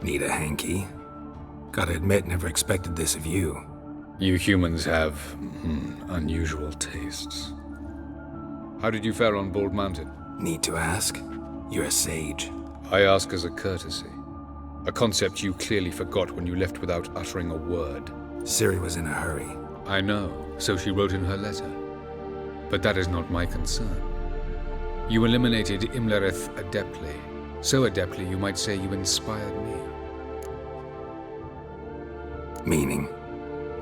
Need a hanky? Gotta admit, never expected this of you. You humans have, unusual tastes. How did you fare on Bald Mountain? Need to ask? You're a sage. I ask as a courtesy. A concept you clearly forgot when you left without uttering a word. Ciri was in a hurry. I know, so she wrote in her letter. But that is not my concern. You eliminated Imlerith adeptly. So adeptly, you might say you inspired me. Meaning?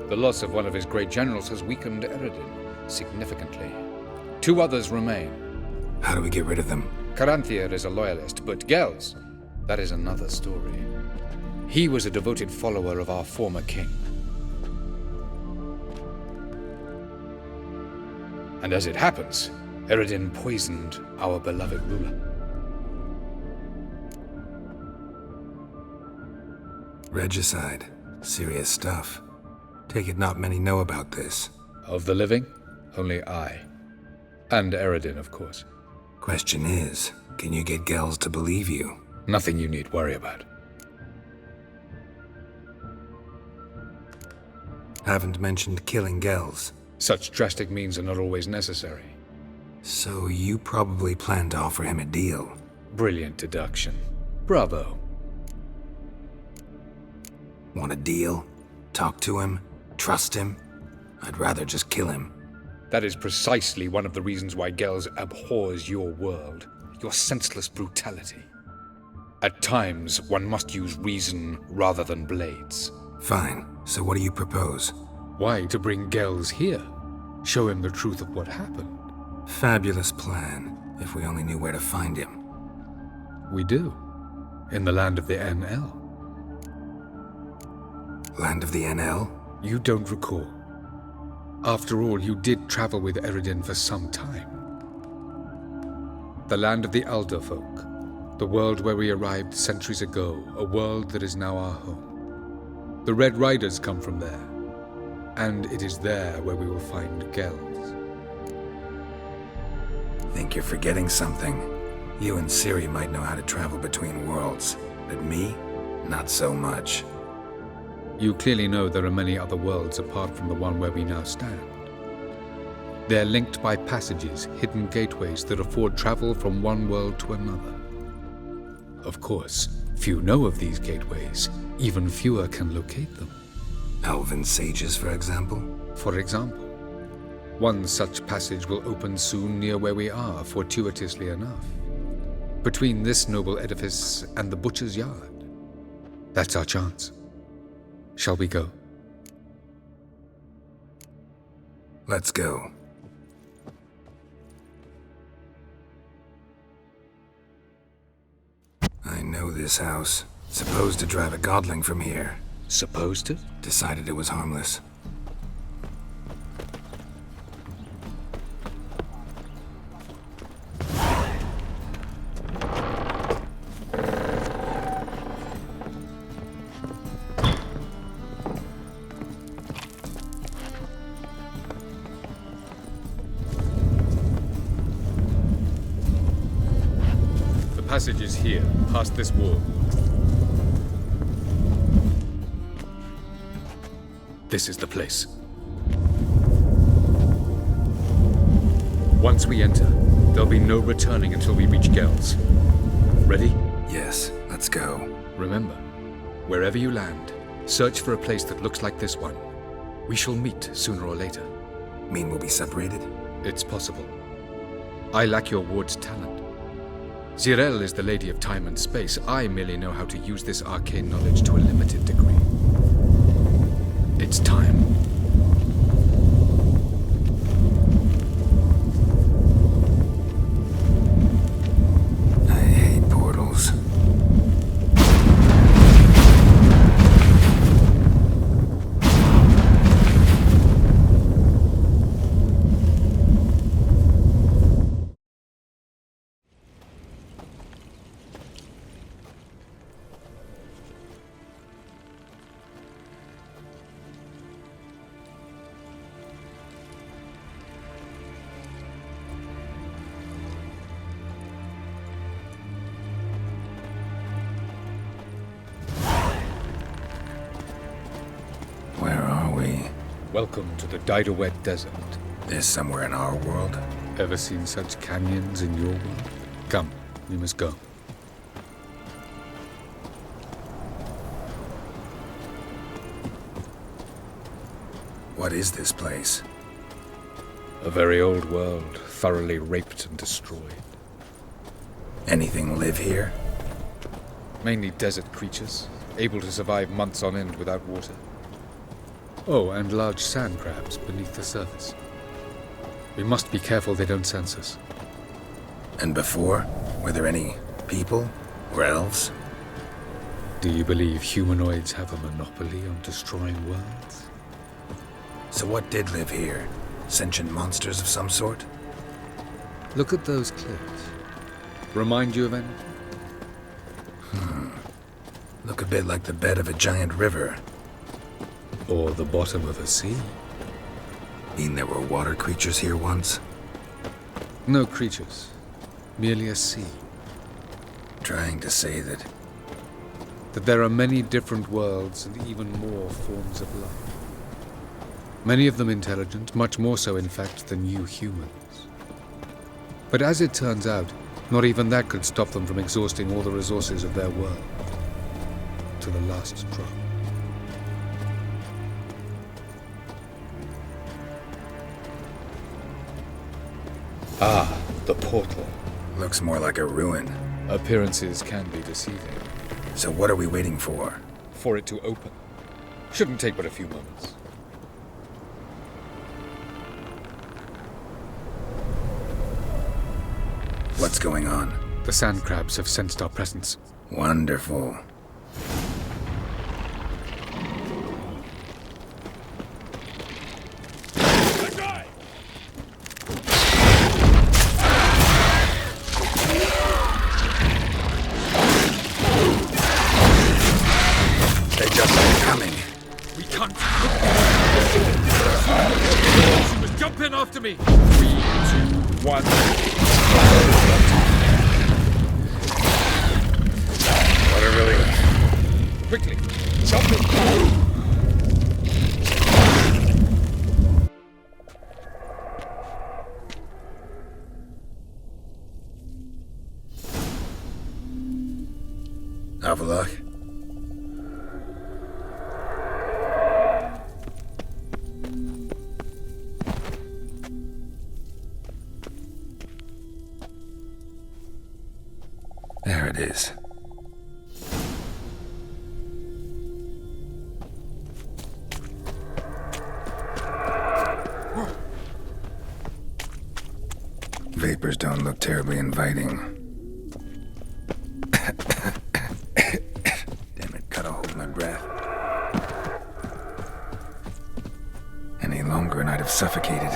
The loss of one of his great generals has weakened Eredin significantly. 2 others remain. How do we get rid of them? Caranthir is a loyalist, but Gels, that is another story. He was a devoted follower of our former king. And as it happens, Eredin poisoned our beloved ruler. Regicide. Serious stuff. Take it not many know about this. Of the living, only I. And Eredin, of course. Question is, can you get Gels to believe you? Nothing you need worry about. Haven't mentioned killing Gels. Such drastic means are not always necessary. So you probably plan to offer him a deal. Brilliant deduction. Bravo. Want a deal? Talk to him? Trust him? I'd rather just kill him. That is precisely one of the reasons why Gels abhors your world. Your senseless brutality. At times, one must use reason rather than blades. Fine. So what do you propose? Why, to bring Gels here. Show him the truth of what happened. Fabulous plan, if we only knew where to find him. We do. In the land of the NL. Land of the NL? You don't recall. After all, you did travel with Eredin for some time. The land of the Elder Folk. The world where we arrived centuries ago. A world that is now our home. The Red Riders come from there. And it is there where we will find Gels. Think you're forgetting something. You and Ciri might know how to travel between worlds, but me? Not so much. You clearly know there are many other worlds apart from the one where we now stand. They're linked by passages, hidden gateways that afford travel from one world to another. Of course, few know of these gateways. Even fewer can locate them. Elven sages, for example? For example. One such passage will open soon near where we are, fortuitously enough. Between this noble edifice and the butcher's yard. That's our chance. Shall we go? Let's go. I know this house. Supposed to drive a godling from here. Supposed to? Decided it was harmless. The passage is here, past this wall. This is the place. Once we enter, there'll be no returning until we reach Gels. Ready? Yes, let's go. Remember, wherever you land, search for a place that looks like this one. We shall meet sooner or later. Mean we'll be separated? It's possible. I lack your ward's talent. Zirel is the lady of time and space. I merely know how to use this arcane knowledge to a limited degree. It's time. I hate portals. Welcome to the Diderwet Desert. This somewhere in our world? Ever seen such canyons in your world? Come, we must go. What is this place? A very old world, thoroughly raped and destroyed. Anything live here? Mainly desert creatures, able to survive months on end without water. Oh, and large sand crabs beneath the surface. We must be careful they don't sense us. And before? Were there any people? Or elves? Do you believe humanoids have a monopoly on destroying worlds? So what did live here? Sentient monsters of some sort? Look at those cliffs. Remind you of anything? Look a bit like the bed of a giant river. Or the bottom of a sea? Mean there were water creatures here once? No creatures. Merely a sea. Trying to say that There are many different worlds and even more forms of life. Many of them intelligent, much more so in fact than you humans. But as it turns out, not even that could stop them from exhausting all the resources of their world. To the last drop. Ah, the portal. looks more like a ruin. Appearances can be deceiving. So what are we waiting for? For it to open. Shouldn't take but a few moments. What's going on? The sand crabs have sensed our presence. Wonderful. They just keep coming. We can't. You must jump in after me. 3, 2, 1. What a relief. Quickly, jump in. Avallac'h? There it is. Vapors don't look terribly inviting. Damn it, gotta hold my breath. Any longer and I'd have suffocated.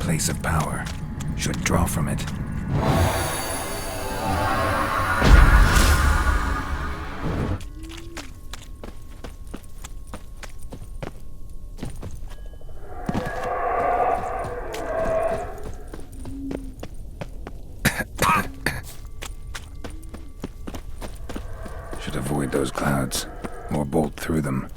Place of power. Should draw from it. Should avoid those clouds, or bolt through them.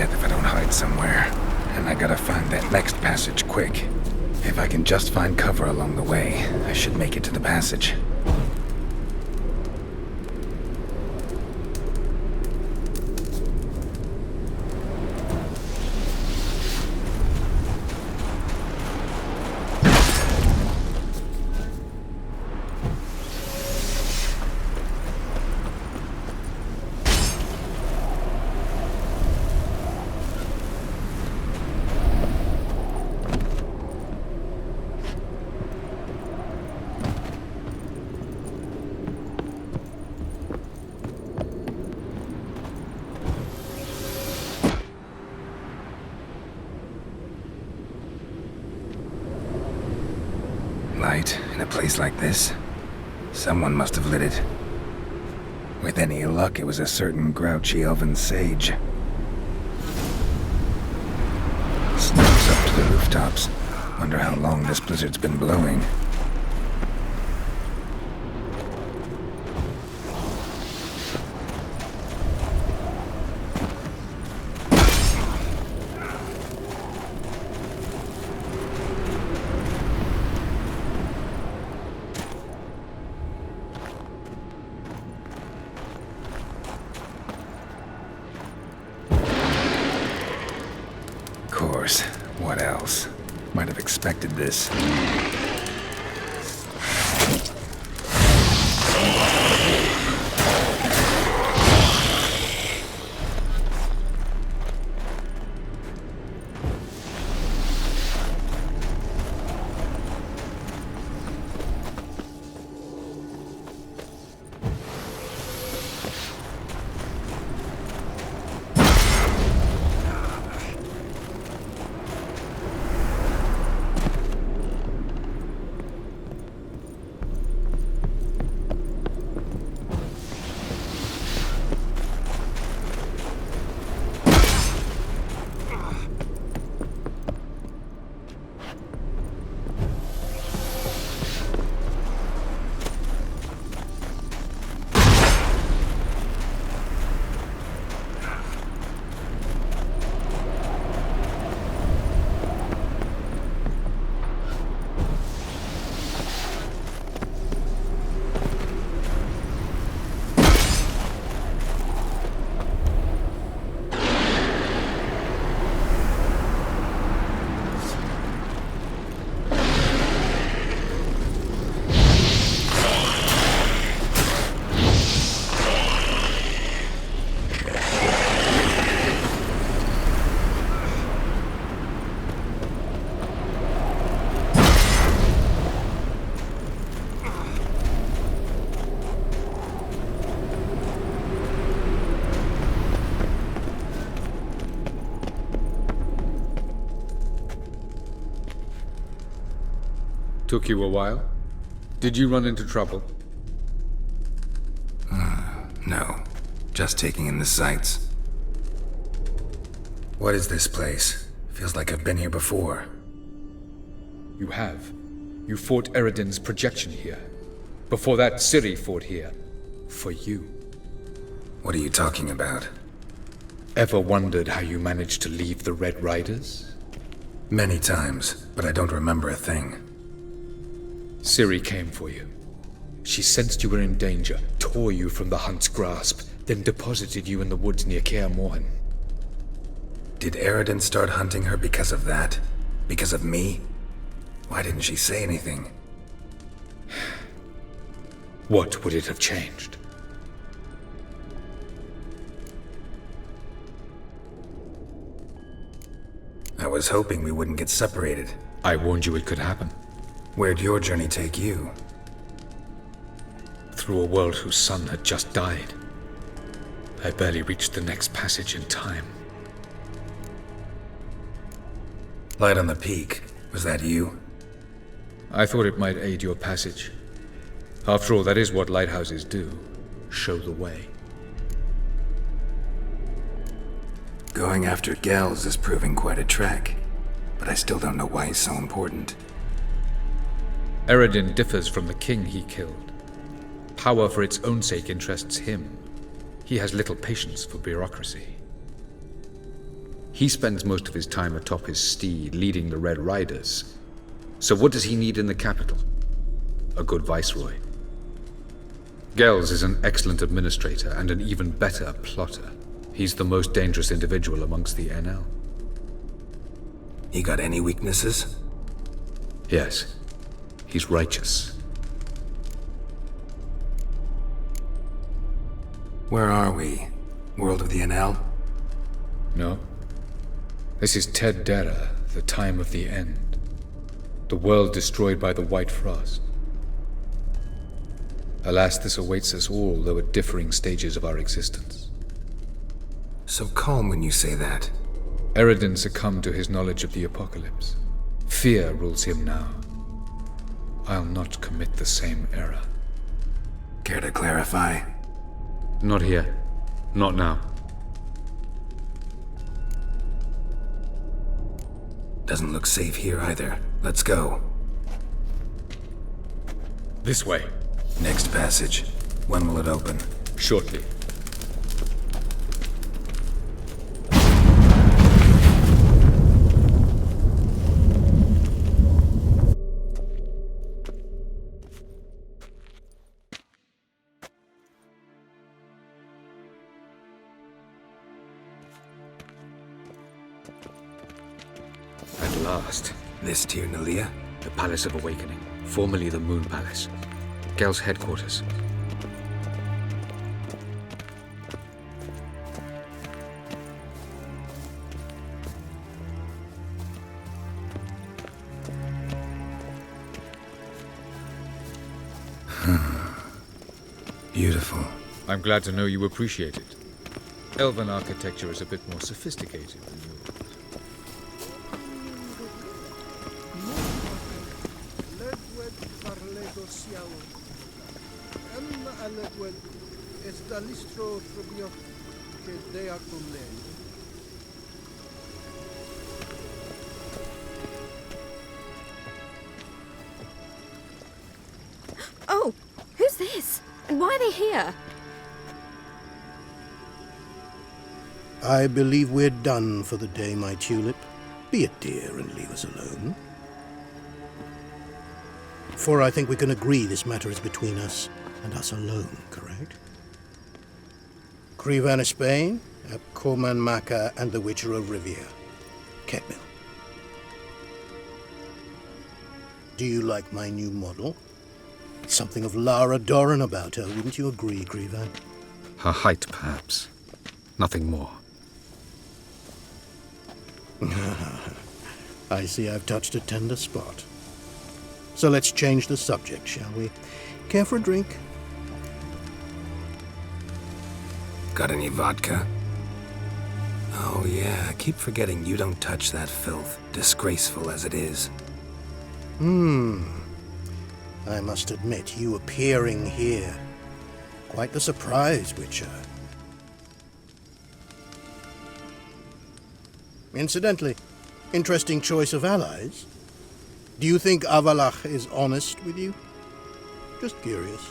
death if I don't hide somewhere. And I gotta find that next passage quick. If I can just find cover along the way, I should make it to the passage. Light in a place like this? Someone must have lit it. With any luck, it was a certain grouchy elven sage. Snow's up to the rooftops. Wonder how long this blizzard's been blowing. Course. What else? Might have expected this. Took you a while? Did you run into trouble? No. Just taking in the sights. What is this place? Feels like I've been here before. You have. You fought Eredin's projection here. Before that, Ciri fought here. For you. What are you talking about? Ever wondered how you managed to leave the Red Riders? Many times, but I don't remember a thing. Ciri came for you. She sensed you were in danger, tore you from the Hunt's grasp, then deposited you in the woods near Kaer Morhen. Did Eredin start hunting her because of that? Because of me? Why didn't she say anything? What would it have changed? I was hoping we wouldn't get separated. I warned you it could happen. Where'd your journey take you? Through a world whose sun had just died. I barely reached the next passage in time. Light on the peak. Was that you? I thought it might aid your passage. After all, that is what lighthouses do. Show the way. Going after Gels is proving quite a trek. But I still don't know why he's so important. Eredin differs from the king he killed. Power for its own sake interests him. He has little patience for bureaucracy. He spends most of his time atop his steed, leading the Red Riders. So what does he need in the capital? A good viceroy. Gels is an excellent administrator and an even better plotter. He's the most dangerous individual amongst the NL. He got any weaknesses? Yes. He's righteous. Where are we? World of the NL? No. This is Ted Dera, the time of the end. The world destroyed by the White Frost. Alas, this awaits us all, though at differing stages of our existence. So calm when you say that. Eredin succumbed to his knowledge of the apocalypse. Fear rules him now. I'll not commit the same error. Care to clarify? Not here. Not now. Doesn't look safe here either. Let's go. This way. Next passage. When will it open? Shortly. At last. This Tir Na Lia? The Palace of Awakening, formerly the Moon Palace. Gel's headquarters. Beautiful. I'm glad to know you appreciate it. Elven architecture is a bit more sophisticated than yours. Oh, who's this? And why are they here? I believe we're done for the day, my tulip. Be a dear and leave us alone. For I think we can agree this matter is between us and us alone, correct? Krivan Spain, Koman Maka, and the Witcher of Rivia. Ketmil. Do you like my new model? Something of Lara Doran about her, wouldn't you agree, Krivan? Her height, perhaps. Nothing more. I see I've touched a tender spot. So let's change the subject, shall we? Care for a drink? Got any vodka? Oh yeah, I keep forgetting you don't touch that filth, disgraceful as it is. I must admit, you appearing here. Quite the surprise, Witcher. Incidentally, interesting choice of allies. Do you think Avallac'h is honest with you? Just curious.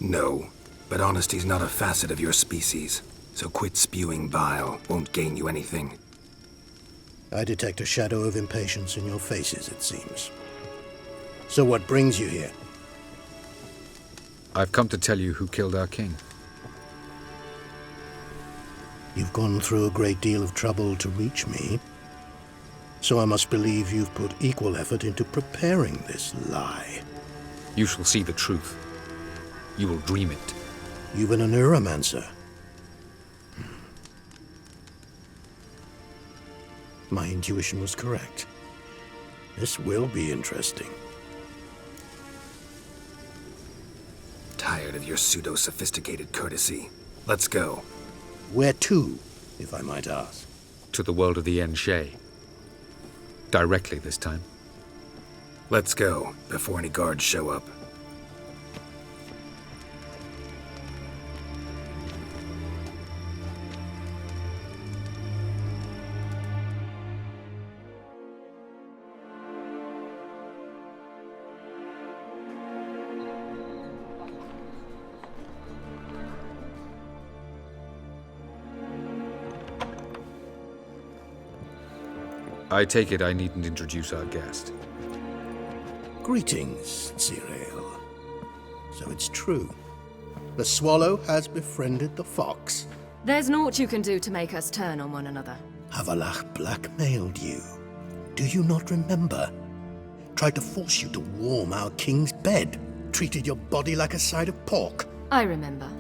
No, but honesty's not a facet of your species, so quit spewing bile, won't gain you anything. I detect a shadow of impatience in your faces, it seems. So what brings you here? I've come to tell you who killed our king. You've gone through a great deal of trouble to reach me. So I must believe you've put equal effort into preparing this lie. You shall see the truth. You will dream it. You've been a neuromancer. My intuition was correct. This will be interesting. Tired of your pseudo-sophisticated courtesy. Let's go. Where to, if I might ask? To the world of the Enshe. Directly this time. Let's go, before any guards show up. I take it I needn't introduce our guest. Greetings, Cyril. So it's true. The swallow has befriended the fox. There's naught you can do to make us turn on one another. Avallac'h blackmailed you. Do you not remember? Tried to force you to warm our king's bed. Treated your body like a side of pork. I remember.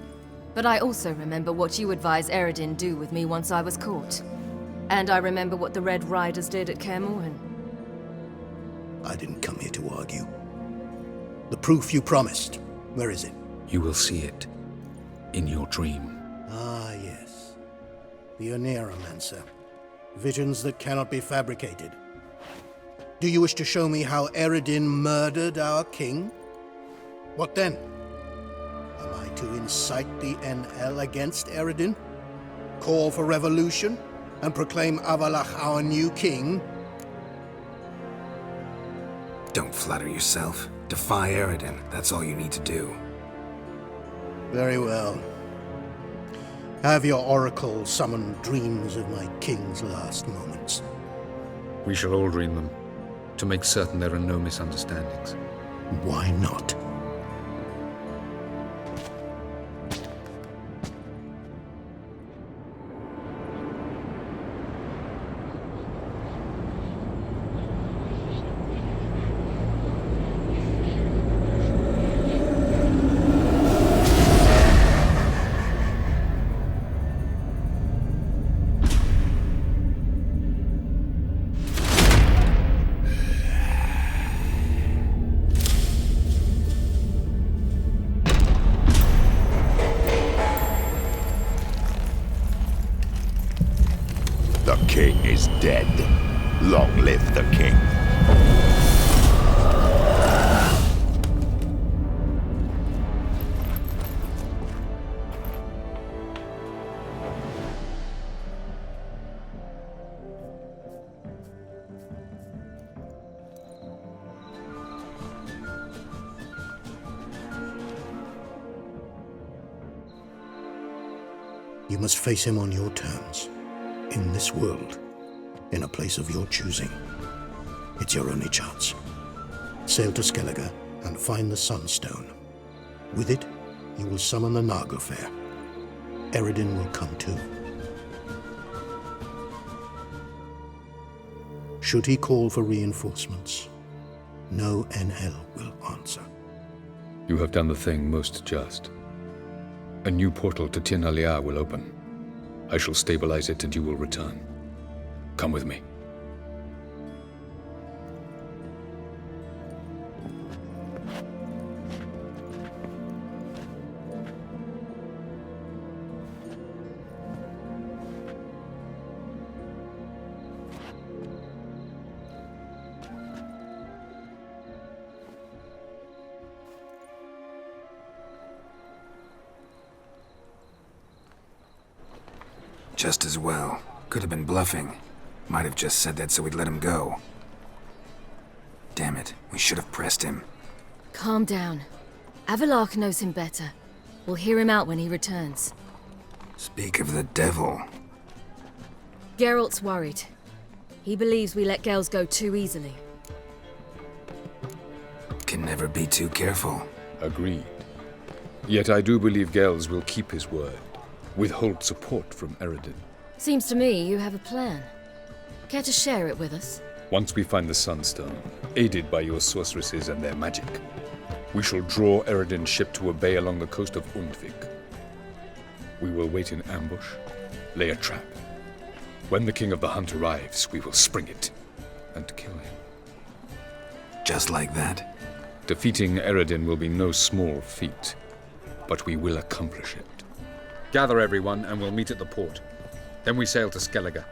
But I also remember what you advised Eredin do with me once I was caught. And I remember what the Red Riders did at Kaer Morhen. I didn't come here to argue. The proof you promised, where is it? You will see it in your dream. Ah, yes. The Oneromancer. Visions that cannot be fabricated. Do you wish to show me how Eredin murdered our king? What then? Am I to incite the NL against Eredin? Call for revolution? And proclaim Avallac'h our new king? Don't flatter yourself. Defy Eredin. That's all you need to do. Very well. Have your oracle summon dreams of my king's last moments. We shall all dream them, to make certain there are no misunderstandings. Why not? The king is dead. Long live the king. You must face him on your terms. In this world, in a place of your choosing. It's your only chance. Sail to Skellige and find the Sunstone. With it, you will summon the Naglfair. Eredin will come too. Should he call for reinforcements, no NL will answer. You have done the thing most just. A new portal to Tir Na Lia will open. I shall stabilize it and you will return. Come with me. Just as well. Could have been bluffing. Might have just said that so we'd let him go. Damn it, we should have pressed him. Calm down. Avallac'h knows him better. We'll hear him out when he returns. Speak of the devil. Geralt's worried. He believes we let Gels go too easily. Can never be too careful. Agreed. Yet I do believe Gels will keep his word. Withhold support from Eredin. Seems to me you have a plan. Care to share it with us? Once we find the Sunstone, aided by your sorceresses and their magic, we shall draw Eredin's ship to a bay along the coast of Undvik. We will wait in ambush, lay a trap. When the King of the Hunt arrives, we will spring it and kill him. Just like that? Defeating Eredin will be no small feat, but we will accomplish it. Gather everyone and we'll meet at the port. Then we sail to Skellige.